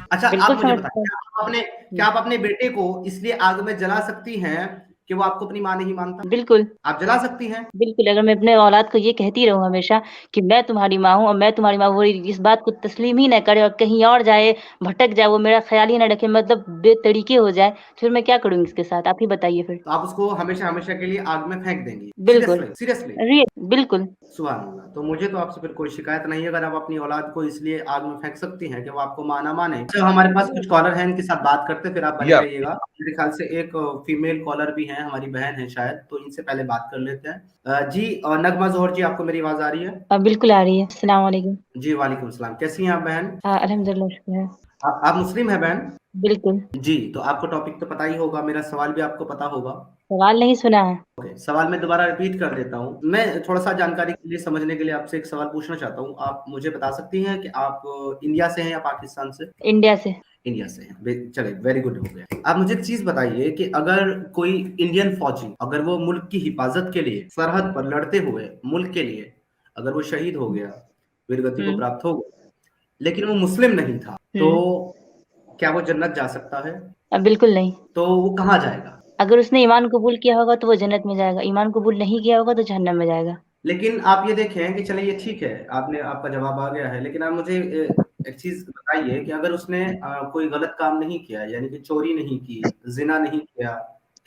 अच्छा, बिल्कुल आप मुझे समझ बताइए, सकते हैं। क्या आप अपने बेटे को इसलिए आग में जला सकती हैं कि वो आपको अपनी माँ नहीं मानता? बिल्कुल। आप जला सकती हैं? बिल्कुल, अगर मैं अपने औलाद को ये कहती रहूँ हमेशा कि मैं तुम्हारी माँ हूँ और मैं तुम्हारी माँ हूँ, वो इस बात को तस्लीम ही ना करे और कहीं और जाए, भटक जाए, वो मेरा ख़्याल ही ना रखे, मतलब बेतरीके हो जाए, तो फिर मैं क्या करूँगी इसके साथ? आप ही बताइए फिर। तो आप उसको हमेशा-हमेशा के लिए आग में फेंक देंगी। बिल्कुल। Seriously, seriously. बिल्कुल। सुभान अल्लाह! तो मुझे तो आपसे फिर कोई शिकायत नहीं है अगर आप अपनी औलाद को इसलिए आग में फेंक सकती हैं कि वो आपको माँ ना माने। तो हमारे पास कुछ कॉलर हैं, इनके साथ बात करते हैं, फिर आप बने या रहिएगा। मेरे ख्याल से एक फीमेल कॉलर भी हैं, हमारी बहन हैं शायद, तो इनसे पहले बात कर लेते हैं। जी नगमा ज़ोहर जी, आपको मेरी आवाज़ आ रही है? बिल्कुल आ रही है। अस्सलाम वालेकुम। जी, वालेकुम सलाम। कैसी हैं आप बहन? अल्हम्दुलिल्लाह शुक्र है। आप मुस्लिम हैं बहन? बिल्कुल। जी, तो आपको टॉपिक तो पता ही होगा, मेरा सवाल भी आपको पता होगा। सवाल नहीं सुना है। ओके, सवाल मैं दोबारा रिपीट कर देता हूँ। मैं थोड़ा-सा जानकारी के लिए, समझने के लिए आपसे एक सवाल पूछना चाहता हूँ। आप मुझे बता सकती हैं कि आप इंडिया से हैं या पाकिस्तान से? इंडिया से। इंडिया से हैं। चलिए, वेरी गुड हो गया। आप मुझे एक चीज़ बताइए कि अगर कोई इंडियन फ़ौजी, अगर वो मुल्क की हिफ़ाज़त के लिए सरहद पर लड़ते हुए मुल्क के लिए अगर वो शहीद हो गया, वीरगति को हुँ, प्राप्त हो गया, लेकिन वो मुस्लिम नहीं था, हुँ। तो क्या वो जन्नत जा सकता है? बिल्कुल नहीं। तो वो कहाँ जाएगा? अगर उसने ईमान कबूल किया होगा तो वो जन्नत में जाएगा, ईमान कबूल नहीं किया होगा तो जहन्नम में जाएगा। लेकिन आप ये देखें कि चलिए ये ठीक है, आपका जवाब आ गया है, लेकिन आप मुझे एक चीज़ बताइए कि अगर उसने कोई गलत काम नहीं किया, यानी कि चोरी नहीं की, ज़िना नहीं किया,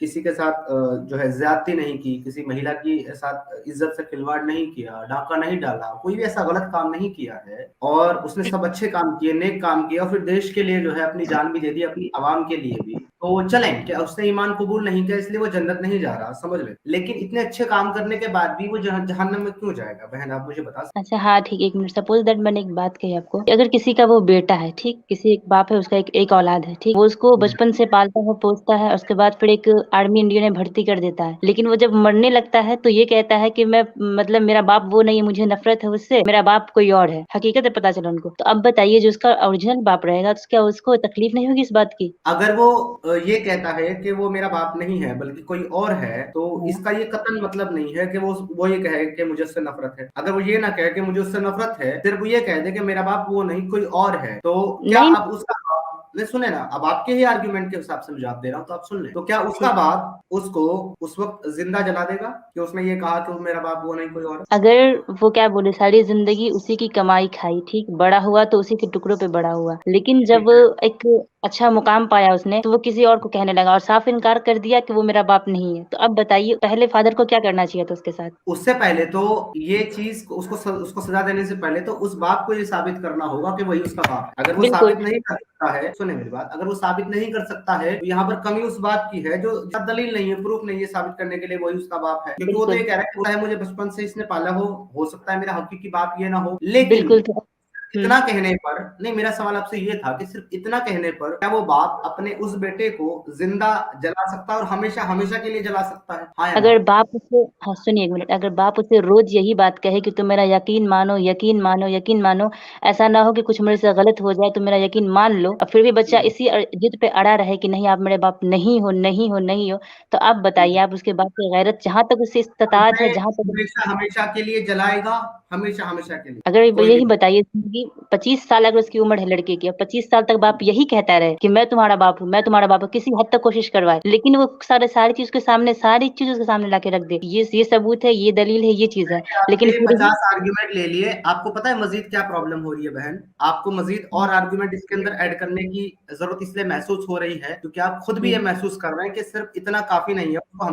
किसी के साथ जो है ज़्यादती नहीं की, किसी महिला की साथ इज़्ज़त से खिलवाड़ नहीं किया, डाका नहीं डाला, कोई भी ऐसा गलत काम नहीं किया है और उसने सब अच्छे काम किए, नेक काम किए और फिर देश के लिए जो है अपनी जान भी दे दी, अपनी आवाम के लिए भी, तो चलें, क्या उसने ईमान कबूल नहीं किया इसलिए वो जन्नत नहीं जा रहा, समझ लें। लेकिन इतने अच्छे काम करने के बाद भी वो जहन्नम में क्यों जाएगा? बहन, आप मुझे बता सकती अच्छा हाँ, ठीक है, 1 मिनट सपोज़ दैट मैंने एक बात कही आपको कि अगर किसी का वो बेटा है, ठीक? किसी एक बाप है उसका एक एक औलाद है, ठीक? वो उसको हैं? जी। बचपन से पालता है, पोसता है, उसके बाद फिर एक आर्मी इंडिया में भर्ती कर देता है। लेकिन वो जब मरने लगता है तो ये कहता है कि मैं मतलब मेरा बाप वो नहीं है, मुझे नफ़रत है उससे, मेरा बाप कोई और है। हकीकत है पता चला उनको। तो अब बताइए जो उसका ओरिजिनल बाप रहेगा तो क्या उसको तकलीफ़ नहीं होगी इस बात की? अगर वो ये कहता है कि वो मेरा बाप नहीं है बल्कि कोई और है, तो हाँ। इसका ये कतई मतलब नहीं है कि वो ये कहे कि मुझे उससे नफ़रत है। अगर वो ये ना कहे कि मुझे उससे नफ़रत है, सिर्फ़ वो ये कह दे कि मेरा बाप वो नहीं कोई और है, तो क्या नहीं, अब उसका बाप नहीं सुने ना, अब आपके ही आर्गुमेंट के हिसाब से मैं जवाब दे रहा हूँ, तो आप सुन लें। तो क्या उसका ठीक है। बाप उसको उस वक़्त ज़िंदा जला देगा कि उसने ये कहा कि वो मेरा बाप वो नहीं कोई और है? अगर वो क्या बोले सारी ज़िंदगी उसी की कमाई खाई, ठीक? बड़ा हुआ तो उसी के टुकड़ों पे बड़ा हुआ। लेकिन जब ठीक है। एक अच्छा मुकाम पाया उसने, तो वो किसी और को कहने लगा और साफ़ इनकार कर दिया कि वो मेरा बाप नहीं है। तो अब बताइए पहले फ़ादर को क्या करना चाहिए था उसके साथ? उससे पहले तो ये चीज़ उसको सज़ा देने से पहले तो उस बाप को ये साबित करना होगा कि वही उसका बाप है। अगर वो बिल्कुल। साबित नहीं कर सकता है, सुनिए मेरी बात, अगर वो साबित नहीं कर सकता है, तो यहाँ पर कमी उस बात की है जो दलील नहीं है, प्रूफ नहीं है साबित करने के लिए वही उसका बाप है। क्योंकि वो तो बिल्कुल। ये कह रहा है कि चाहे मुझे बचपन से इसने पाला हो सकता है मेरा हकीकी बाप ये ना हो, लेकिन बिल्कुल, तो हुँ। इतना कहने पर नहीं, मेरा सवाल आपसे ये था कि सिर्फ़ इतना कहने पर क्या वो बाप अपने उस बेटे को ज़िंदा जला सकता है और हमेशा-हमेशा के लिए जला सकता है? हाँ या ना? अगर बाप उसे हाँ, सुनिए 1 मिनट, अगर बाप उसे रोज़ यही बात कहे कि तुम मेरा यकीन मानो, यकीन मानो, यकीन मानो, ऐसा ना हो कि कुछ मेरे से गलत हो जाए, तुम मेरा यकीन मान लो और फिर भी बच्चा हुँ, इसी जिद पे अड़ा रहे कि नहीं आप मेरे बाप नहीं हो, नहीं हो, नहीं हो, तो आप बताइए हुँ। आप उसके बाप की गैरत जहाँ तक उसे इस्तिताअत है, उसे जहाँ तक हमेशा-हमेशा के लिए जलाएगा, हमेशा-हमेशा के लिए, अगर ब कोई भी यही बताइए कि 25 साल अगर उसकी उम्र है लड़के की, अब 25 साल तक बाप यही कहता रहे कि मैं तुम्हारा बाप हूँ, मैं तुम्हारा बाप हूँ, किसी हद तक कोशिश करवाए, लेकिन वो सारी चीज़ उसके सामने सारी चीज़ उसके सामने लाके रख दे। ये सबूत है, ये दलील है, ये चीज़ है, लेकिन आपके फिर भी 50 आर्गुमेंट ले लिए, आपको पता है मज़ीद क्या प्रॉब्लम हो रही है बहन? आपको मज़ीद हुँ, और आर्गुमेंट इसके अंदर ऐड करने की ज़रूरत इसलिए महसूस हो रही है, क्योंकि आप खुद भी हुँ, ये महसूस कर रहे हैं कि सिर्फ़ इतना काफ़ी नहीं है उसको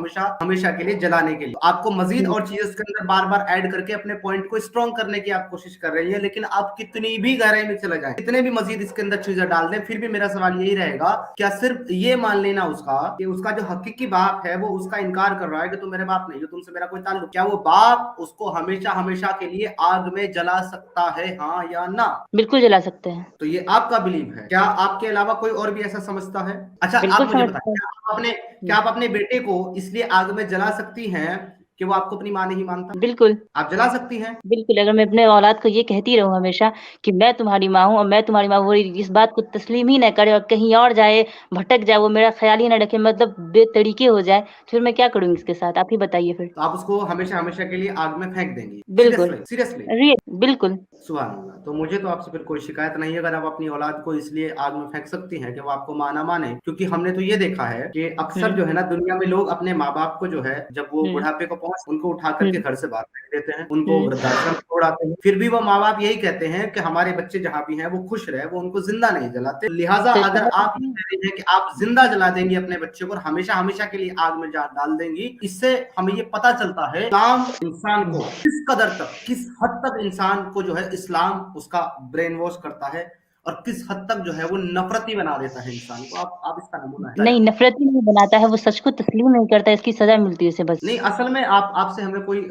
हमेशा के लिए जलाने के लिए। आपको मज़ीद हुँ, और चीज़ें उसके अंदर बार-बार ऐड करके अपने पॉइंट को स्ट्रॉन्ग करने की आप कोशिश कर रही हैं, लेकिन आप कितनी भी गहराई में चले जाएँ, कितने भी मज़ीद इसके अंदर चीज़ें डाल दें, फिर भी मेरा सवाल यही रहेगा, क्या सिर्फ़ ये मान लेना उसका कि उसका जो हकीकी बाप है, वो उसका इनकार कर रहा है कि तुम मेरे बाप नहीं हो, तुमसे मेरा कोई ताल्लुक, क्या वो बाप उसको हमेशा-हमेशा के लिए आग में जला सकता है, हाँ या ना? बिल्कुल जला सकते हैं। तो ये आपका बिलीव है। क्या आपके अलावा कोई और भी ऐसा समझता है? अच्छा, बिल्कुल आप मुझे समझ बताएँ, सकते हैं। क्या हुँ, आप अपने बेटे को इसलिए आग में जला सकती हैं कि वो आपको अपनी माँ नहीं मानता? बिल्कुल। आप जला सकती हैं। बिल्कुल, अगर मैं अपने औलाद को ये कहती रहूँ हमेशा कि मैं तुम्हारी माँ हूँ और मैं तुम्हारी माँ हूँ, वो इस बात को तस्लीम ही ना करे और कहीं और जाए, भटक जाए, वो मेरा ख़्याल ही ना रखे, मतलब बेतरीके हो जाए, तो फिर मैं क्या करूँगी इसके साथ? आप ही बताइए फिर। तो आप उसको हमेशा-हमेशा के लिए आग में फेंक देंगी। बिल्कुल। Seriously, seriously. बिल्कुल। सुभान अल्लाह! तो मुझे तो आपसे फिर कोई शिकायत नहीं है अगर आप अपनी औलाद को इसलिए आग में फेंक सकती हैं कि वो आपको माँ ना माने। क्योंकि हमने तो ये देखा है कि अक्सर हुँ, जो है ना दुनिया में लोग अपने माँ-बाप को जो है जब वो हुँ, बुढ़ापे को उनको उठा कर हुँ, के घर से बाहर फेंक देते हैं, उनको हुँ। वृद्धाश्रम छोड़ाते हैं। फिर भी वो माँ-बाप यही कहते हैं कि हमारे बच्चे जहाँ भी हैं वो खुश रहे, वो उनको ज़िंदा नहीं जलाते। लिहाज़ा तो अगर इसका आप ये कह रही हैं कि आप ज़िंदा जला देंगी अपने बच्चे को और हमेशा-हमेशा के लिए आग में जा डाल देंगी, इससे हमें ये पता चलता है इस्लाम इंसान को किस कदर तक, किस हद तक इंसान को जो है इस्लाम उसका ब्रेन वॉश करता है और किस हद तक जो है वो नफ़रती बना देता है इंसान को। आप इसका नमूना है। नहीं, नफ़रती नहीं बनाता है, वो सच को तस्लीम नहीं करता, इसकी सज़ा मिलती है उसे बस। नहीं, असल में आप आपसे हमें कोई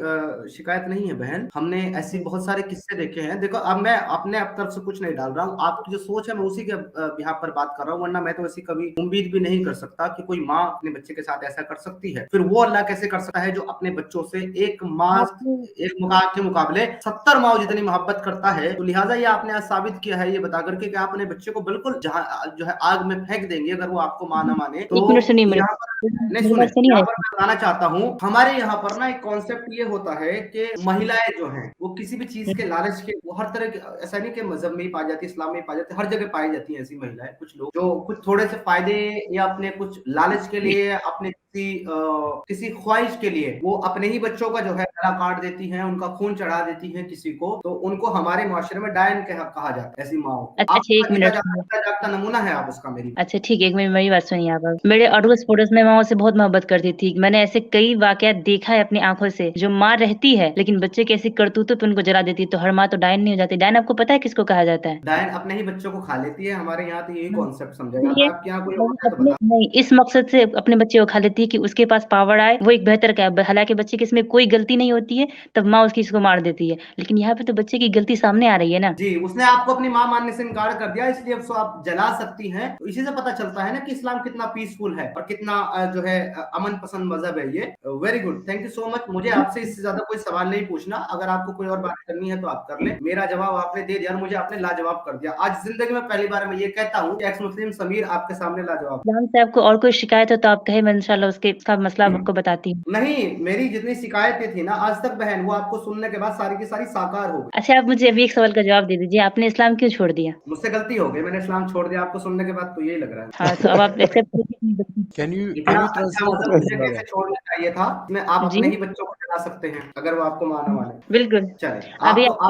शिकायत नहीं है बहन। हमने ऐसी हुँ, बहुत सारे किस्से देखे हैं। देखो अब मैं अपने आप तरफ से कुछ नहीं डाल रहा हूँ। आपकी जो सोच है मैं उसी के बिहाफ़ पर बात कर रहा हूँ, वरना मैं तो ऐसी कभी उम्मीद भी नहीं कर सकता कि कोई माँ अपने बच्चे के साथ ऐसा कर सकती है। फिर वो अल्लाह कैसे कर सकता है जो अपने बच्चों से आपको एक माँ के मुकाबले 70 माँओं जितनी मोहब्बत करता है। तो लिहाज़ा ये आपने आज साबित किया है ये बता कर के कि आप अपने बच्चे को बिल्कुल जहाँ जो है आग में फेंक देंगी अगर वो आपको माँ ना माने। 1 मिनट तो सुनिए मेरी यहाँ पर नहीं मेरी सुने, बात सुनिए यहाँ ना। पर मैं बताना चाहता हूँ, हमारे यहाँ पर ना एक कॉन्सेप्ट ये होता है कि महिलाएँ जो हैं, वो किसी भी चीज़ के हुँ, लालच के वो हर तरह के ऐसा नहीं कि मज़हब में ही पाई जाती है, इस्लाम में ही पाई जाती है, हर जगह पाई जाती हैं ऐसी महिलाएँ, कुछ लोग जो कुछ थोड़े से फ़ायदे या अपने कुछ लालच के लिए, अपने किसी ख़्वाहिश के लिए वो अपने ही बच्चों का जो है गला काट देती हैं, उनका खून चढ़ा देती हैं किसी को, तो उनको हमारे माशरे में डायन कहा जाता है, ऐसी माँओं को। अच्छा, आपका 1 मिनट सुनिए। जीता जागता नमूना है आप उसका मेरी। अच्छा ठीक है, एक मिनट मेरी बात सुनिए आप अब। मेरे अड़ोस-पड़ोस में माँ उससे बहुत मोहब्बत करती थी। मैंने ऐसे कई वाक़यात देखा है अपनी आँखों से, जो माँ रहती है, लेकिन बच्चे की ऐसी करतूतों पे उनको जला देती है, तो हर माँ तो डायन नहीं हो जाती। डायन आपको पता है किसको कहा जाता है? डायन अपने ही बच्चों को खा लेती है, हमारे यहाँ तो यही हाँ, कॉन्सेप्ट समझा जाता इसलिए है। आपके यहाँ कोई वो और है तो अपने बता नहीं, इस मकसद से अपने बच्चे को खा लेती है कि उसके पास पावर आए, वो एक बेहतर क्या हालाँकि बच्चे की इसमें कोई गलती नहीं होती है, तब माँ उसकी इसको मार देती है। लेकिन यहाँ पे तो बच्चे की गलती सामने आ रही है ना। जी, उसने आपको अपनी माँ मानने से इनकार कर दिया इसलिए अब उसको आप जला सकती हैं। तो इसी से पता चलता है ना कि इस्लाम कितना पीसफुल है और कितना जो है अमन पसंद मज़हब है ये। Very good, thank you so much. मुझे आपसे इससे ज़्यादा कोई सवाल नहीं पूछना। अगर आपको कोई और बात करनी है तो आप कर लें। मेरा जवाब आपने दे दिया और मुझे आपने लाजवाब कर दिया। आज ज़िंदगी में पहली बार मैं ये कहता हूँ कि एक्स मुस्लिम समीर आपके सामने लाजवाब। इस्लाम से आपको और कोई शिकायत हो तो आप कहें, मैं इंशाअल्लाह उसका मसला आपको बताती हूँ। नहीं, मेरी जितनी शिकायतें थी ना आज तक बहन वो आपको सुनने के बाद सारी की सारी साकार हो गई। अच्छा, आप मुझे अभी एक सवाल का जवाब दे दीजिए, आपने इस्लाम क्यों छोड़ दिया? मुझसे गलती हो गई, मैंने इस्लाम छोड़ दिया आपको सुनने के बाद तो यही लग रहा है। हाँ, तो अब आप एक्सेप्ट कीजिए अपनी गलती। इतना can you अच्छा translate मज़हब this मुझे कैसे brother? छोड़ना चाहिए था, इसमें आप जी, अपने ही बच्चों को जला सकते हैं, अगर वो आपको माँ ना माने। बिल्कुल। चलें, अभी आप तो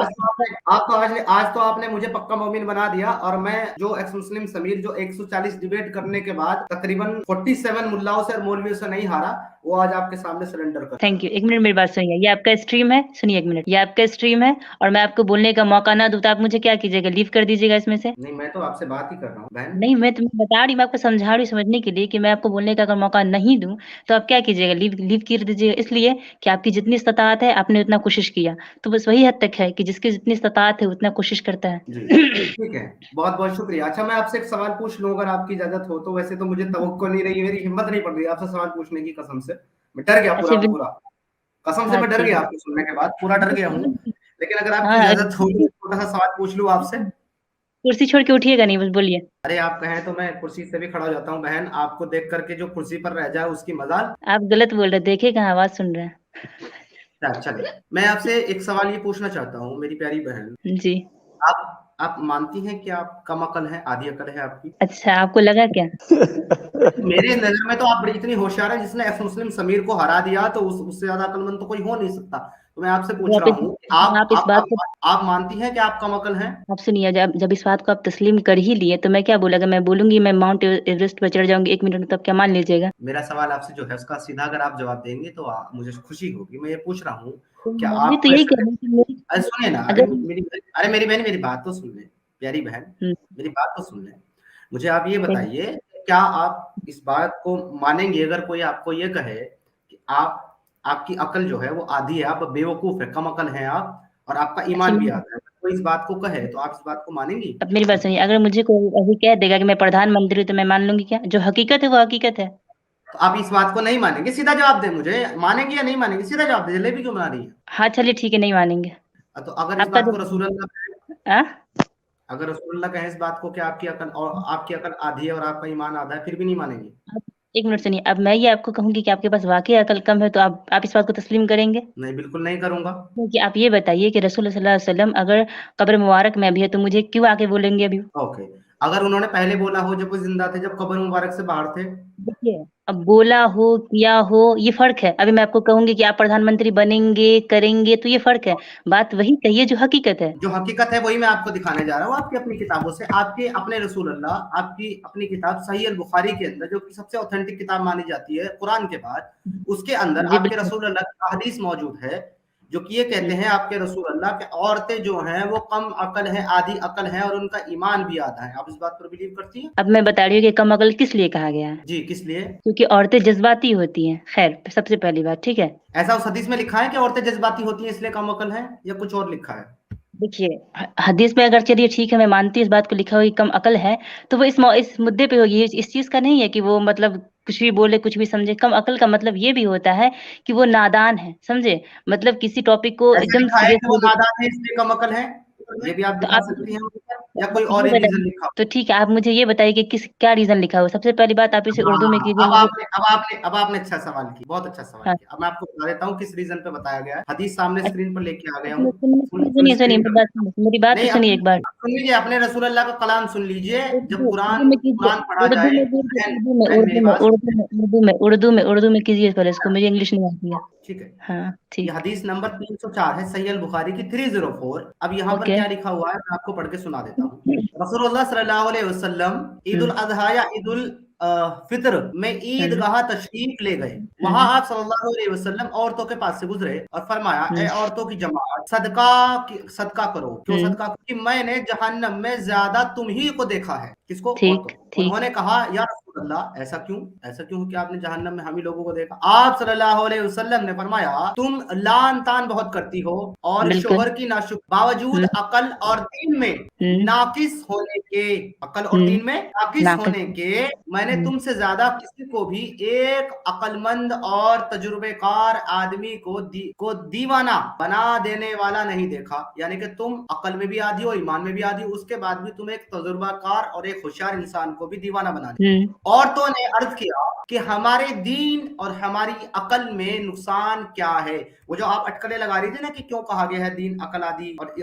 आपका आज तो आपने मुझे पक्का मोमिन बना दिया और मैं जो एक्स मुस्लिम समीर जो 140 डिबेट करने के बाद तकरीबन 47 मुल्लाओं से और मौलवियों से नहीं हारा, वो आज आपके सामने सरेंडर कर थैंक यू। 1 मिनट मेरी बात सुनिए। ये आपका स्ट्रीम है सुनिए 1 मिनट। ये आपका स्ट्रीम है और मैं आपको बोलने का मौका ना दूँ तो आप मुझे क्या कीजिएगा? लीव कर दीजिएगा इसमें से? नहीं, मैं तो आपसे बात ही कर रहा हूँ, बहन। नहीं, मैं तुम्हें बता रही हूँ, मैं आपको समझा रही हूँ समझने के लिए कि मैं आपको बोलने का अगर मौका नहीं दूँ, तो आप क्या कीजिएगा? लीव लीव कर दीजिएगा इसलिए कि आपकी जितनी इस्ताअत है, आपने उतना कोशिश किया। तो बस वही हद तक है कि जिसकी जितनी इस्ताअत है, उतना कोशिश करता है। जी, ठीक है। बहुत-बहुत शुक्रिया। अच्छा मैं आपसे एक सवाल पूछ लूँ अगर आपकी इजाज़त हो तो? वैसे तो मुझे तवक्को नहीं रही, मेरी हिम्मत नहीं पड़ रही आपसे सवाल पूछने की कसम से। मैं डर गया अच्छा पूरा बिल पूरा। कसम से हाँ, मैं डर ठीक गया है। आपको सुनने के बाद, पूरा डर गया हूँ। लेकिन अगर आपकी हाँ, इजाज़त हो तो एक छोटा-सा सवाल पूछ लूँ आपसे? कुर्सी छोड़ के उठिएगा नहीं, बस बोलिए। अरे आप कहें तो मैं कुर्सी से भी खड़ा हो जाता हूँ बहन, आपको देख कर के जो कुर्सी पर रह जाए उसकी मजाल। आप गलत बोल रहे हैं, देखिए कहाँ आवाज़ सुन रहे हैं। चलिए, मैं आपसे एक सवाल ये पूछना चाहता हूँ मेरी प्यारी बहन, जी। आप मानती हैं कि आप कम अकल हैं, आधी अकल है आपकी? अच्छा, आपको लगा क्या? मेरे नज़र में तो आप बड़ी इतनी होशियार हैं जिसने एक्स मुस्लिम समीर को हरा दिया तो उस उससे ज़्यादा अक्लमंद तो कोई हो नहीं सकता। तो मैं आपसे जो पूछ रहा हूँ कि आप इस बात को आप मानती हैं कि आप कम अकल हैं? आप सुनिए, जब जब इस बात को आप तस्लीम कर ही लिए, तो मैं क्या बोला? अगर मैं बोलूँगी मैं माउंट एवरेस्ट पे चढ़ जाऊँगी 1 मिनट में, तब क्या मान लीजिएगा? मेरा सवाल आपसे जो है उसका सीधा अगर आप जवाब देंगे तो मुझे खुशी होगी। मैं ये पूछ रहा हूँ, तो क्या मैं भी तो आपको यही ऐसा कह रही हूँ कि मेरी अरे सुनिए ना, अगर मेरी बहन मेरी बात तो सुन लें, प्यारी बहन, हुँ, मेरी बात तो सुन लें। मुझे आप ये कहिए। बताइए, क्या आप इस बात को मानेंगे अगर कोई आपको ये कहे कि आपकी अक्ल जो है वो आधी है, आप बेवकूफ़ हैं, कम अकल हैं आप और आपका अच्छा ईमान भी आधा है। कोई इस बात को कहे तो आप इस बात को मानेंगी? अब मेरी बात सुनिए, अगर मुझे कोई अभी कह देगा कि मैं प्रधानमंत्री हूँ, तो मैं मान लूँगी क्या? जो हकीकत है, वो हकीकत है। तो आप इस बात को नहीं मानेंगे? सीधा जवाब दें मुझे, मानेंगे या नहीं मानेंगे? सीधा जवाब दें, जलेबी क्यों बना रही है? हाँ, चलिए ठीक है, नहीं मानेंगे। तो अगर इस आपका बात जो को रसूलुल्लाह कहें, अगर रसूलुल्लाह कहें इस बात को कि आपकी अकल आधी है और आपका ईमान आधा है, फिर भी नहीं मानेंगे? आप 1 मिनट सुनिए, अब मैं ये आपको कहूँगी कि आपके पास वाक़ई अकल कम है, तो आप इस बात को तस्लीम करेंगे? नहीं, बिल्कुल नहीं करूँगा। क्योंकि आप ये बताइए कि रसूल सल्लल्लाहु अलैहि वसल्लम अगर कब्र मुबारक में भी है, तो मुझे क्यों आके बोलेंगे अभी? ओके। अगर उन्होंने पहले बोला हो जब वो ज़िंदा थे, जब कब्र मुबारक से बाहर थे? देखिए, अब बोला हो, किया हो, ये फ़र्क है। अभी मैं आपको कहूँगी कि आप प्रधानमंत्री बनेंगे, करेंगे, तो ये फ़र्क है। बात वही कहिए जो हकीकत है। जो हकीकत है वही मैं आपको दिखाने जा रहा हूँ, आपकी अपनी किताबों से, आपके अपने रसूलुल्लाह, आपकी अपनी किताब सही अल बुखारी के अंदर, जो कि सबसे ऑथेंटिक किताब मानी जाती है कुरान के बाद, उसके अंदर जी, आपके बिल्कुल। रसूलुल्लाह की हदीस मौजूद है, जो कि ये कहते हुँ। हैं आपके रसूलुल्लाह कि औरतें जो हैं वो कम अकल हैं, आधी अकल हैं और उनका ईमान भी आधा है। आप इस बात पर बिलीव करती हैं? अब मैं बता रही हूँ कि कम अकल किस लिए कहा गया है। जी, किस लिए? क्योंकि औरतें जज़्बाती होती हैं। ख़ैर, सबसे पहली बात, ठीक है? ऐसा उस हदीस में लिखा है कि औरतें जज़्बाती होती हैं इसलिए कम अकल हैं, या कुछ और लिखा है? देखिए, हदीस में अगर चलिए ठीक है, मैं मानती हूँ इस बात को लिखा हुआ कि कम अकल है, तो वो इस मुद्दे पे होगी, इस चीज़ का नहीं है कि वो मतलब कुछ भी बोले, कुछ भी समझे। कम अकल का मतलब ये भी होता है कि वो नादान है, समझे? मतलब किसी टॉपिक को ऐसा एकदम लिखा है कि वो सीरियसली ले। नादान है इसलिए कम अकल है? ये भी आप तो दिखा आप सकती हैं मुझे, तो या आप कोई और ये ही रीज़न बताइए, लिखा हो? तो ठीक है, आप मुझे ये बताइए कि क्या रीज़न लिखा हो? सबसे पहली बात आप इसे उर्दू में हाँ, कीजिए मुझे। अब आपने अच्छा सवाल किया, बहुत अच्छा सवाल हाँ। किया। अब मैं आपको बता देता हूँ किस रीज़न पे बताया गया है। हदीस सामने अच्छा, स्क्रीन पर लेके आ गया 1 हूँ। मिनट सुनिए, फुल सुनिए, फुल सुनिए, सुनिए, स्क्रीन मेरी कर बात देता सुनिए, मेरी बात हूँ। तो नहीं, सुनिए एक बार। सुन लीजिए, अपने रसूलुल्लाह का कलाम सुन लीजिए। जब उर्दू कुरान में कीजिए, कुरान पढ़ा उर्दू जाए, में कीजिए, बहन उर्दू में बहन उर्दू मेरी में बात उर्दू सुनिए। में उर्दू में उर्दू में उर्दू में कीजिए पहले इसको, मुझे इंग्लिश नहीं आती है। ठीक है। हाँ, ये ठीक। हदीस नंबर 304 है, सही अल बुखारी की 304। अब यहाँ पर ओके। क्या लिखा हुआ है मैं आपको पढ़ के सुना देता हूँ। रसूलुल्लाह सल्लल्लाहु अलैहि वसल्लम ईद उल हुँ, अज़हा या ईद उल फित्र में हुँ, ईदगाह तशरीफ ले गए। वहां हुँ, आप सल्लल्लाहु अलैहि वसल्लम औरतों के पास से गुजरे और फरमाया, हुँ, ए औरतों की जमात, सदका करो। क्यों हुँ, सदका करो? कि मैंने जहन्नम में ज्यादा तुम ही को देखा है। किसको? औरतों ठीक, को। ठीक। उन्होंने कहा, या रसूल अल्लाह, ऐसा क्यों? ऐसा क्यों कि आपने जहन्नम में हम ही लोगों को देखा? आप सल्लल्लाहु अलैहि वसल्लम ने फरमाया, तुम लान तान बहुत करती हो और बिल्कुल। शोहर की नाशुक, बावजूद हुँ, अकल और दीन में हुँ, नाकिस होने के, अकल और हुँ, दीन में नाकिस नाक़िस। होने के, मैंने हुँ, तुमसे ज्यादा किसी को भी एक अकलमंद और तजुर्बेकार आदमी को दीवाना बना देने वाला नहीं देखा। यानी कि तुम अकल में भी आधी हो, ईमान में भी आधी हो, उसके बाद भी तुम एक तजुर्बाकार और एक होशियार इंसान को भी दीवाना बना दे। हुँ, औरतों ने अर्ज किया कि हमारे दीन और हमारी अकल में नुकसान क्या है? वो जो आप अटकलें लगा रही थी ना कि क्यों कहा गया है दीन अकल आदि और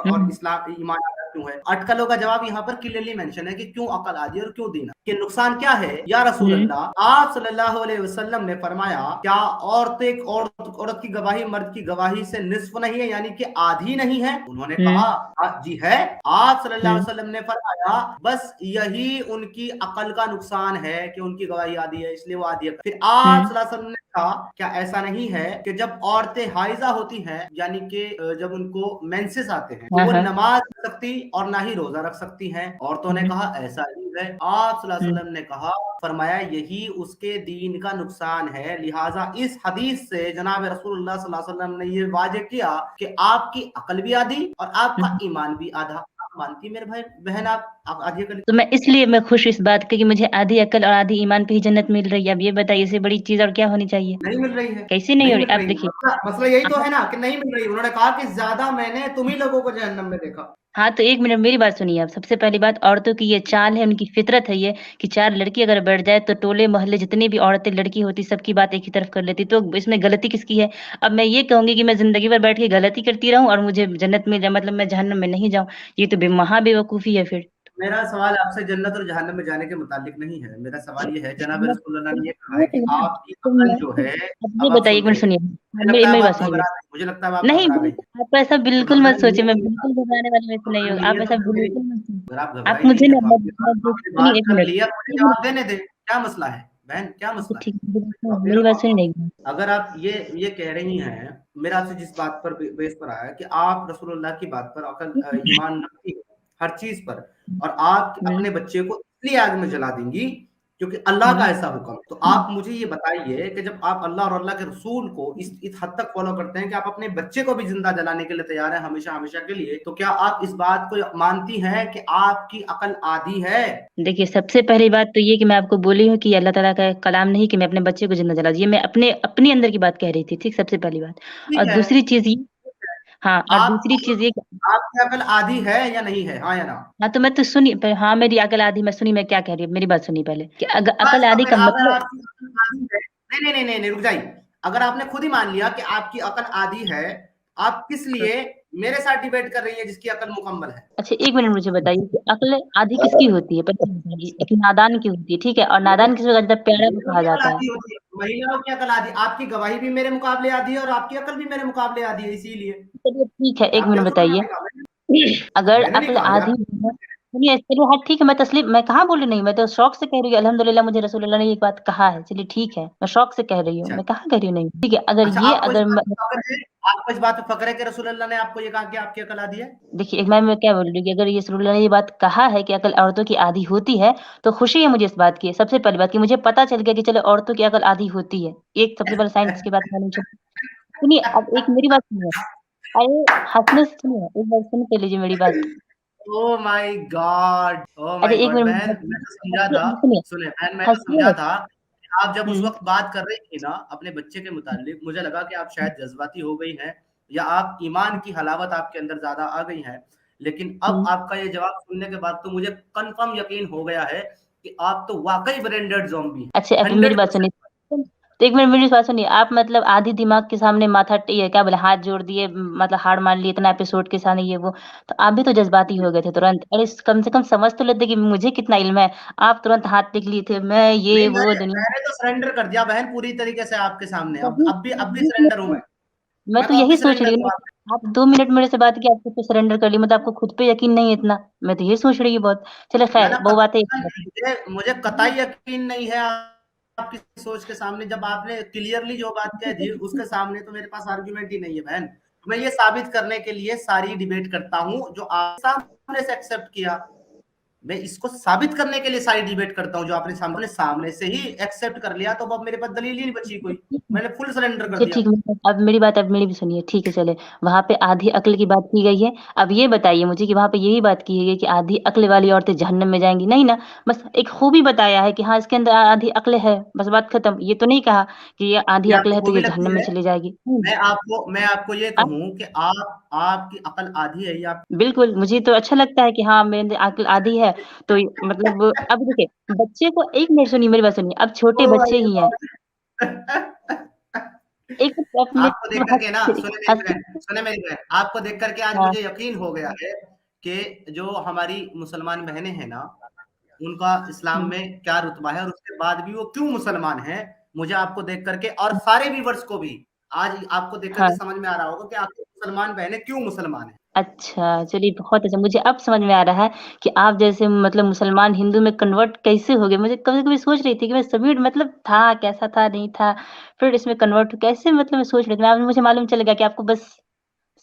हुँ, इस्लाम ईमान आधा क्यों है? अटकलों का जवाब यहाँ पर क्लियरली मेंशन है कि क्यों अकल आदि और क्यों दीन, कि नुकसान क्या है? या रसूल हुँ, अल्लाह, आप सल्लल्लाहु अलैहि वसल्लम ने फरमाया, क्या औरत की गवाही मर्द की गवाही से निस्फ नहीं है, यानी कि आधी नहीं है? उन्होंने हुँ, कहा, जी है। आप सल्लल्लाहु हुँ, अलैहि वसल्लम ने फरमाया, बस यही उनकी अकल का नुकसान है कि उनकी गवाही आधी है, इसलिए वो आधी है। फिर आप हुँ, सल्लल्लाहु अलैहि वसल्लम ने कहा, क्या ऐसा नहीं है कि जब औरतें हाइजा होती हैं, यानी कि जब उनको मेंसेस आते हैं, तो हाँ, वो हाँ। नमाज रख सकती और ना ही रोजा रख सकती हैं? औरतों ने हुँ, कहा, ऐसा ही है। आप सल्लल्लाहु अलैहि हुँ, वसल्लम ने कहा, फरमाया, यही उसके दीन का नुकसान है। लिहाजा इस हदीस से जनाब रसूलुल्लाह सल्लल्लाहु अलैहि वसल्लम ने ये वाजे किया कि आपकी अकल भी आधी और आपका हुँ। ईमान भी आधा। आप मानती हैं मेरे भाई बहन, आप आधी अकल? तो मैं खुश इस बात की कि मुझे आधी अकल और आधी ईमान पे ही जन्नत मिल रही है। अब ये बताइए इससे बड़ी चीज़ और क्या होनी चाहिए? नहीं मिल रही है, कैसे नहीं नहीं हो रही? मिल अब रही है। देखिए, मसला मसला यही तो आप है ना कि नहीं मिल रही। उन्होंने कहा कि ज्यादा मैंने तुम ही लोगों को जहन्नम में देखा। हाँ, तो 1 मिनट मेरी बात सुनिए आप। सबसे पहली बात, औरतों की ये चाल है, उनकी फ़ितरत है ये कि 4 लड़की अगर बैठ जाए तो टोले-मोहल्ले जितनी भी औरतें, लड़की होती सबकी बात एक ही तरफ कर लेती। तो इसमें गलती किसकी है? अब मैं ये कहूँगी कि मैं ज़िंदगी भर बैठ के गलती करती रहूँ और मुझे जन्नत मिल जाए, मतलब मैं जहन्नम में नहीं जाऊँ। ये तो महाबेवकूफ़ी है फिर। मेरा सवाल आपसे जन्नत और जहन्नम में जाने के मुताल्लिक नहीं है। मेरा सवाल ये है, जनाब जन्नत रसूलुल्लाह तो ने ये कहा है वो कि तो है, आपकी तो अकल मैं जो है, अब ये अब आप बताइए, सुन 1 मिनट रहे हैं। सुनिए। मुझे लगता है मेरी अब बात आप सुनिए। घबरा गई, मुझे लगता है अब आप नहीं, घबरा गई। बिल्कुल आप ऐसा तो बिल्कुल मत घबराने सोचिए, नहीं मैं है, बिल्कुल घबराने वाली में से नहीं हूँ। घबरानी आप है तो ऐसा फिर मेरी, बिल्कुल मत सोचिए। अगर आप आप घबराई नहीं मुझे है ना तो मैं आपने सुनिए बात 1 कर मिनट, ली है, मुझे 1 जवाब मिनट। देने दें। क्या मसला है? बहन क्या अच्छा मसला है? ठीक है, जवाब दे मेरी रहा बात हूँ सुनिए आपको। ना 1 मिनट। अगर आप ये कह रही हैं, मेरा आपसे जिस बात पर बेस पर आया कि आप रसूलुल्लाह की बात पर अकल ईमान रखती हो हर चीज पर, और आप हुँ, अपने बच्चे को इसलिए आग में जला देंगी क्योंकि अल्लाह का हम्म। ऐसा हुक्म। तो आप मुझे ये बताइए कि जब आप अल्लाह और अल्लाह के रसूल को इस हद तक फॉलो करते हैं कि आप अपने बच्चे को भी जिंदा जलाने के लिए तैयार हैं हमेशा हमेशा के लिए, तो क्या आप इस बात को मानती हैं कि आपकी अकल आधी है? देखिए, सबसे पहली बात तो ये कि मैं आपको बोली हूँ कि अल्लाह ताला का कलाम नहीं कि मैं अपने बच्चे को जिंदा जला दूँ। ये मैं अपने अंदर की बात कह रही थी, ठीक? सबसे पहली बात। और ठीक है, दूसरी चीज़ ये, हाँ, और दूसरी आपकी चीज़ ये, आपकी अकल आधी है या नहीं है, हाँ या ना? हाँ, तो मैं तो सुनिए हाँ, मेरी अकल आधी, मैं सुनिए मैं क्या कह रही हूँ, मेरी बात सुनिए पहले कि बस अकल तो आधी फिर का अगर मतलब, आपकी अकल आधी है, नहीं नहीं नहीं नहीं रुक जाइए। अगर आपने खुद ही मान लिया कि आपकी अकल आधी है, आप किस लिए मेरे साथ डिबेट कर रही है जिसकी अकल मुकम्मल है? अच्छा 1 मिनट मुझे बताइए कि अक्ल आधी किसकी होती है? पहले ये बताइए। एक नादान की होती है, ठीक है? और नादान किसे कहते हैं? प्यारा को महिलाओं कहा की अकल जाता है। आधी होती है, महिलाओं की अकल आधी। आपकी गवाही भी मेरे मुकाबले आधी है और आपकी अकल भी मेरे मुकाबले आधी है, इसीलिए चलिए ठीक है, 1 आपके मिनट रसूल ने बताइए। आपने कहा, अगर मैंने नहीं अक्ल कहा यार। आधी है, सुनिए चलिए, हाँ ठीक है, मैं तस्लीम, मैं कहाँ बोल रही नहीं, मैं तो शौक से कह रही हूँ अल्हम्दुलिल्लाह मुझे रसूलुल्लाह ने ये बात कहा है। चलिए ठीक है, मैं शौक से कह रही हूँ, अच्छा मैं कहाँ कह रही हूँ नहीं। ठीक है, अगर अच्छा, ये आपको इस अगर बात पे फख्र है, आपको इस बात पे फख्र है कि रसूलुल्लाह ने आपको ये कहा कि आपकी अकल आधी है? देखिए, एक मैं क्या बोल रही हूँ कि अगर ये रसूलुल्लाह ने ये बात कहा है कि अकल औरतों की आधी होती है, तो खुशी है मुझे इस बात की। सबसे पहली बात कि मुझे पता चल गया कि चलो औरतों की अकल आधी होती है। एक सबसे पहले साइंस की बात मालूम चली। सुनिए, अब एक मेरी बात सुनिए। अरे, हँसने से सुनिए, एक बार सुन तो लीजिए मेरी बात। Oh my God! ओह अरे माय 1 गॉड! मिनट बहन मैं तो समझा हँसिए था, सुनिए, सुने बहन मैं तो हँसिए समझा मत। था कि आप जब उस हुँ, वक़्त बात कर रही थी ना अपने बच्चे के मुताल्लिक, मुझे लगा कि आप शायद जज़्बाती हो गई हैं या आप ईमान की हलावत आपके अंदर ज़्यादा आ गई है। लेकिन अब हुँ। आपका ये जवाब सुनने के बाद तो मुझे कन्फर्म यकीन हो गया है कि आप तो वाक़ई ब्रेन डेड ज़ॉम्बी हैं, अच्छा, अब मेरी बात 100%। सुनिए। तो 1 मिनट मेरी बात सुनिए। आप मतलब आधी दिमाग के सामने माथा ये क्या बोले, हाथ जोड़ दिए, मतलब हार मान ली इतना एपिसोड के सामने ये वो। तो आप भी तो जज़्बाती हो गए थे तुरंत। अरे कम से कम समझ तो लेते कि मुझे कितना इल्म है। आप तुरंत हाथ टेक लिए थे, मैं ये नहीं, वो मैंने दुनिया। मैंने तो सरेंडर कर दिया बहन पूरी तरीके से आपके सामने। वही अब भी वही सरेंडर हूँ मैं। मैं मैं तो तो अब भी यही सोच सरेंडर रही हूँ हूँ ना। आप 2 मिनट मेरे से बात की, आप खुद पे सरेंडर कर ली, मतलब आपको खुद पे यकीन नहीं है इतना। मैं तो ये सोच रही हूँ बहुत। चलिए ना, खैर ना, वो बातें। मुझे कतई यकीन नहीं है आपकी सोच के सामने। जब आपने क्लियरली जो बात कह दी उसके सामने तो मेरे पास आर्गुमेंट ही नहीं है बहन। मैं ये साबित करने के लिए सारी डिबेट करता हूँ जो आप सामने से एक्सेप्ट किया। मैं इसको साबित करने के लिए सारी डिबेट करता हूँ जो आपने सामने सामने से ही एक्सेप्ट कर लिया, तो अब मेरे पास दलील ही नहीं बची कोई। मैंने फुल सरेंडर कर अच्छा दिया। ठीक है, अब मेरी बात, अब मेरी भी सुनिए, ठीक है चले। वहाँ पे आधी अक्ल की बात की गई है। अब ये बताइए मुझे कि वहाँ पे यही बात की गई कि आधी अक्ल वाली औरतें जहन्नम में जाएँगी, नहीं ना? बस एक खूबी बताया है कि हाँ, इसके अंदर आधी अक्ल है, बस बात खत्म। ये तो नहीं कहा कि ये आधी ये अक्ल आपको है तो खूबी ये लगती जहन्नम में है? चली जाएगी। मैं आपको ये हाँ, कहूँ कि आप आपकी अकल आधी है या बिल्कुल, मुझे तो अच्छा लगता है कि हाँ, मेरे अंदर अक्ल आधी है, तो मतलब अब देखिए, बच्चे को 1 मिनट सुनिए, मेरी बात सुनिए, अब छोटे ओह बच्चे माय ही हैं। गॉड! एक मिनट आपको देख हँस करके ना हँसी सुने मेरी बहन, आपको देख करके आज हाँ, मुझे यकीन हो गया है कि जो हमारी मुसलमान बहनें हैं ना, उनका इस्लाम हुँ, में क्या रुतबा है और उसके बाद भी वो क्यों मुसलमान हैं। मुझे आपको देख करके और सारे व्यूअर्स को भी आज आपको देख करके हाँ। समझ में आ रहा होगा कि आपकी मुसलमान बहनें क्यों मुसलमान हैं। अच्छा, चलिए बहुत अच्छा, मुझे अब समझ में आ रहा है कि आप जैसे मतलब मुसलमान हिंदू में कन्वर्ट कैसे हो गए? मुझे कभी-कभी सोच रही थी कि मैं सभी मतलब था, कैसा था, नहीं था, फिर इसमें कन्वर्ट कैसे, मतलब मैं सोच रही थी। अब मुझे मालूम चल गया कि आपको बस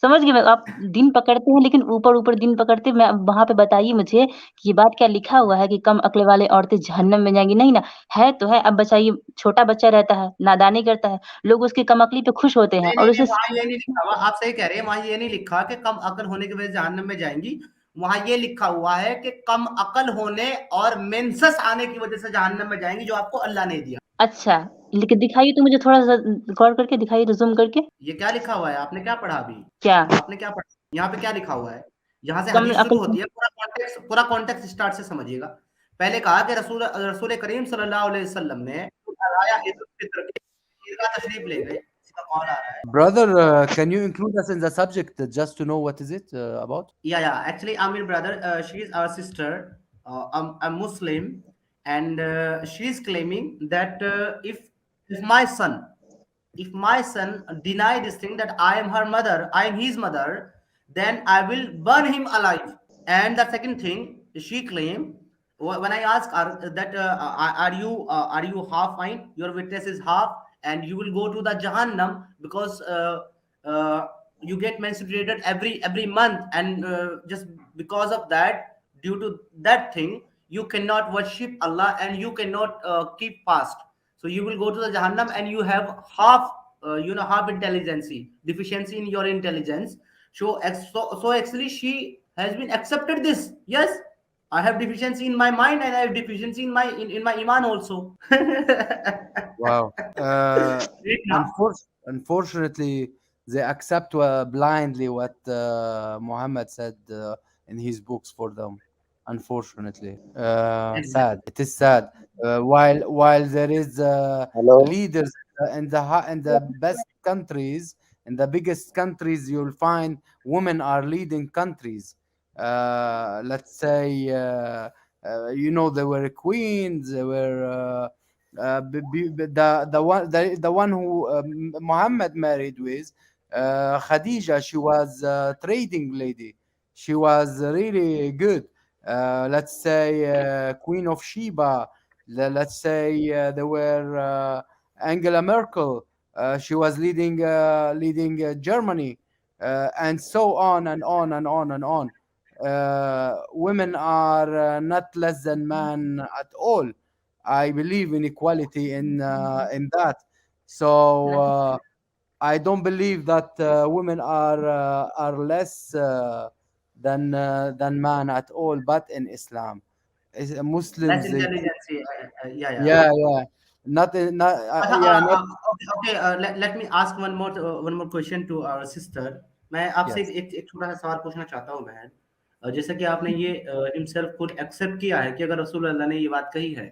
समझ गई मैं, आप दिन पकड़ते हैं लेकिन ऊपर-ऊपर दिन पकड़ते हैं। मैं अब वहाँ पे बताइए मुझे कि ये बात क्या लिखा हुआ है कि कम अक्ल वाले औरतें जहन्नम में जाएँगी, नहीं ना? है तो है, अब बचाइए, छोटा बच्चा रहता है, नादानी करता है, लोग उसकी कम अक्ली पे खुश होते हैं नहीं, नहीं, और नहीं, उसे वहाँ ये नहीं लिखा हुआ। आप सही कह रहे हैं, वहाँ ये नहीं लिखा कि कम अकल होने की वजह से जहन्नम में जाएँगी। वहाँ ये लिखा हुआ है कि कम अकल होने और मेंसेस आने की वजह से जहन्नम में जाएँगी, जो आपको अल्लाह ने दिया। अच्छा, लेकिन दिखाइए तो मुझे थोड़ा-सा गौर करके दिखाइए तो ज़ूम करके। ये क्या लिखा हुआ है? आपने क्या पढ़ा अभी? क्या? आपने क्या पढ़ा? यहाँ पे क्या लिखा हुआ है? यहाँ से कम हदीस शुरू अकल होती है, पूरा कॉन्टेक्स्ट स्टार्ट से समझिएगा। पहले कहा कि रसूल रसूल करीम सल्लल्लाहु अलैहि वसल्लम ने अराया ईद उल फित्र की ईदगाह तशरीफ ले गए। किसी का कॉल आ रहा है। Brother, can you include us in the subject just to know what is it about? Yeah. Actually, Amir brother, she is our sister, a Muslim, and she is claiming that if my son, if my son deny this thing that I am her mother, I am his mother, then I will burn him alive. And the second thing she claimed, when I asked her that are you half fine? Your witness is half, and you will go to the Jahannam because uh, you get menstruated every month, and just because of that, due to that thing, you cannot worship Allah and you cannot keep fast. So you will go to the Jahannam and you have half, half intelligence, deficiency in your intelligence. So actually she has been accepted this. Yes, I have deficiency in my mind and I have deficiency in my iman also. Wow. Yeah. Unfortunately, they accept blindly what Muhammad said in his books for them. Unfortunately, sad. Exactly. It is sad. While there is Hello. leaders in the best countries, in the biggest countries, you'll find women are leading countries. Let's say, they were queens. They were. The one who Muhammad married with, Khadija, she was a trading lady. She was really good. Let's say Queen of Sheba. Let's say there were Angela Merkel. She was leading Germany, and so on and on and on and on. Women are not less than man at all. I believe in equality in that. So I don't believe that women are less than man at all. But in Islam, Less Muslims, intelligence. Yeah, yeah. yeah, yeah, not अच्छा, yeah, not okay okay, let me ask one more question to our sister. मैं आपसे yes. एक छोटा सा सवाल पूछना चाहता हूँ बहन। जैसे कि आपने ये हिमसेल्फ खुद एक्सेप्ट किया है कि अगर रसूल अल्लाह ने ये बात कही है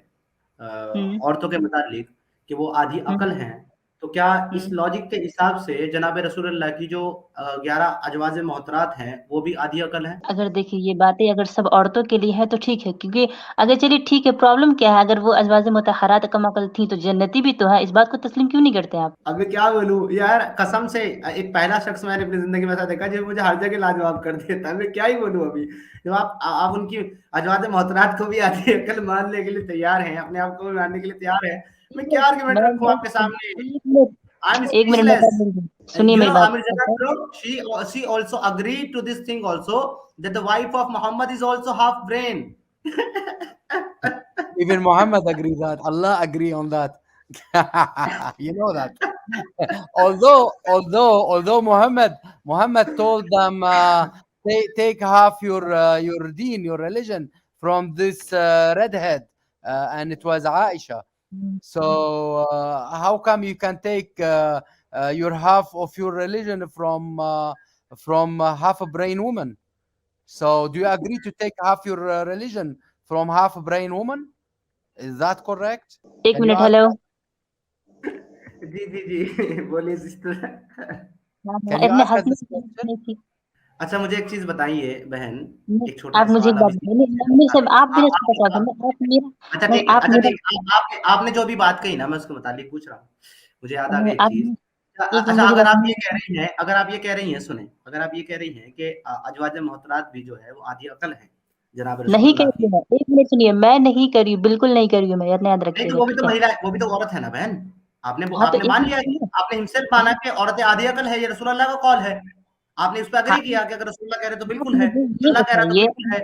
औरतों के मुतालिक कि वो आधी अकल हैं, तो क्या इस लॉजिक के हिसाब से जनाब रसूल अल्लाह की जो 11 अजवाज मोहतरात हैं वो भी आधी अकल हैं? अगर देखिए ये बातें अगर सब औरतों के लिए है तो ठीक है, क्योंकि अगर चलिए ठीक है, प्रॉब्लम क्या है? अगर वो अज़वाज मुतहहरात कम अकल थी तो जन्नती भी तो है, इस बात को तस्लीम क्यों नहीं करते आप? अब मैं क्या बोलूँ यार, कसम से एक पहला शख्स मैंने अपनी जिंदगी में ऐसा देखा जो मुझे हर जगह लाजवाब कर देता है। मैं क्या ही बोलूँ अभी। जब आप उनकी अजवाज मोहतरात को भी आधी अकल मानने के लिए तैयार हैं, अपने आप को भी मानने के लिए तैयार हैं, मैं क्या आर्गुमेंट मैं रखूँ आपके सामने? I am 1 minute speechless. सुनिए मेरी बात। Amir Jannat bro, she also agreed to this thing also, that the wife of Muhammad is also half brain. Even Muhammad agree that. Allah agree on that. You know that. Although Muhammad told them, take half your deen, your religion from this redhead, and it was Aisha. So how come you can take your half of your religion from half a brain woman? So do you agree to take half your religion from half a brain woman? Is that correct? 1 Can you minute, ask hello. जी, जी, जी। बोलिए sister. Can you अपने ask us husband this question? की अच्छा, मुझे एक चीज़ बताइए बहन, एक छोटा आप सा मुझे एक सवाल बात अभी से बताइए, मेरे से आप आ मेरा आप छोटा सा आ मैं आप मेरा अच्छा नहीं ठीक है, आप अच्छा मेरा ठीक है। आपने जो भी बात कही ना, मैं उसके मुतालिक पूछ रहा हूँ। मुझे याद आ गई एक आप चीज़। एक अच्छा, मुझे अगर बात आप सुनिए। ये कह रही हैं, अगर आप ये कह रही हैं, सुनें, अगर आप ये कह रही हैं कि अज़वाज मोहतरात भी जो है वो आधी अकल हैं, जनाब नहीं रसूलुल्लाह कह की। रही हूँ मैं, 1 मिनट सुनिए, मैं नहीं कर रही हूँ, बिल्कुल नहीं कर रही हूँ मैं, इतना याद नहीं तो रखिएगा, वो भी ठीक तो है? महिला, वो भी तो औरत है ना बहन। हाँ, तो आपने 1 मान मिनट लिया कि सुनिए। आपने हिमसेल्फ माना कि औरतें आधी अकल है, ये रसूलुल्लाह का कौल है। आपने इस पे हाँ, एग्री किया कि अगर रसूलुल्लाह कह रहे तो आप बिल्कुल है, मुझे ये अल्लाह कह रहा है तो बताइए, बिल्कुल है।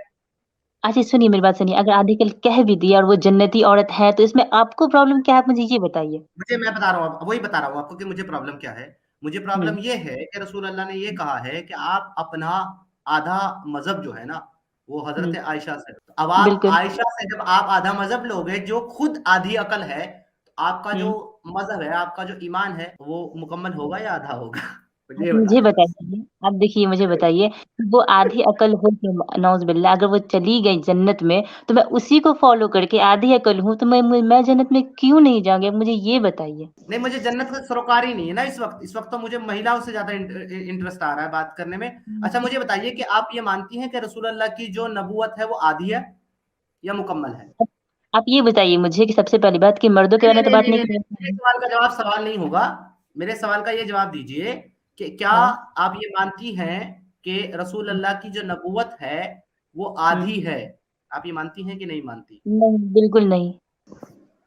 अच्छा सुनिए मेरी बात सुनिए, अगर आधी कल कह भी दिया और वो जन्नती औरत है तो इसमें आपको प्रॉब्लम क्या है? आप मुझे ये बताइए। मैं बता रहा हूँ, वही बता रहा हूँ आपको कि मुझे प्रॉब्लम क्या है। मुझे प्रॉब्लम हुँ, ये है कि रसूल अल्लाह ने ये कहा है कि आप अपना आधा मज़हब जो है ना, वो हुँ, हज़रत आयशा से। तो अब आप बिल्कुल। आयशा से जब आप आधा मज़हब लोगे जो खुद आधी अकल है, तो आपका जो हुँ। मज़हब है, आपका जो ईमान है, वो मुकम्मल होगा या आधा होगा? मुझे आप ये मुझे बताना है। बताइए, आप देखिए मुझे बताइए, वो आधी अकल हो के नौज़ुबिल्लाह अगर वो चली गई जन्नत में, तो मैं उसी को फ़ॉलो करके आधी अकल हूँ, तो मैं जन्नत में क्यों नहीं जाऊँगी? आप मुझे ये बताइए। नहीं, मुझे जन्नत का सरोकार ही नहीं है ना इस वक़्त। इस वक़्त तो मुझे महिलाओं से ज़्यादा इंटरेस्ट आ रहा है बात करने में। अच्छा, मुझे बताइए कि आप ये मानती हैं कि रसूल अल्लाह की जो नबूवत है वो आधी है या मुकम्मल है? आप ये बताइए मुझे कि सबसे पहली बात कि मर्दों के नहीं, बारे में नहीं, तो नहीं, बात नहीं, नहीं नहीं, कर नहीं। रहे मेरे हैं। सवाल का जवाब सवाल नहीं होगा। मेरे सवाल का ये जवाब दीजिए कि क्या हाँ, आप ये मानती हैं कि रसूल हुँ, अल्लाह की जो नबूवत है वो हुँ। आधी है? आप ये मानती हैं कि नहीं मानती? नहीं, बिल्कुल नहीं।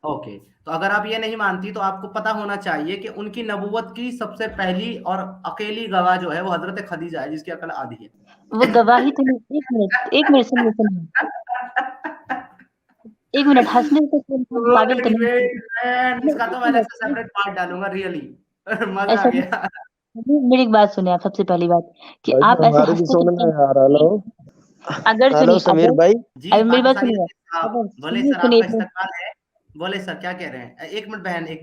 ओके, तो अगर आप ये नहीं मानती तो आपको पता होना चाहिए कि उनकी नबूवत की सबसे पहली और अकेली गवाह जो है वो हज़रत खदीजा है जिसकी अकल आधी है। वो गवाही तो नहीं, 1 मिनट सुनिए। 1 मिनट हँसने से कोई पागल तो नहीं इसका तो मैं अलग से सेपरेट पार्ट डालूंगा रियली मजा आ ऐसा गया। नहीं, मेरी एक बात सुनिए आप सबसे पहली बात कि भाई आप ऐसे हमारी भी हँसते सुनो ना यार। हेलो अगर हेलो सुनिए समीर भाई। जी अगर मेरी बात पाकिस्तानी सुनिए अजीज साहब, अगर बोले सुनिए सर सुनिए आपका इस्तकबाल है। बोले सर क्या कह रहे हैं? 1 मिनट बहन, 1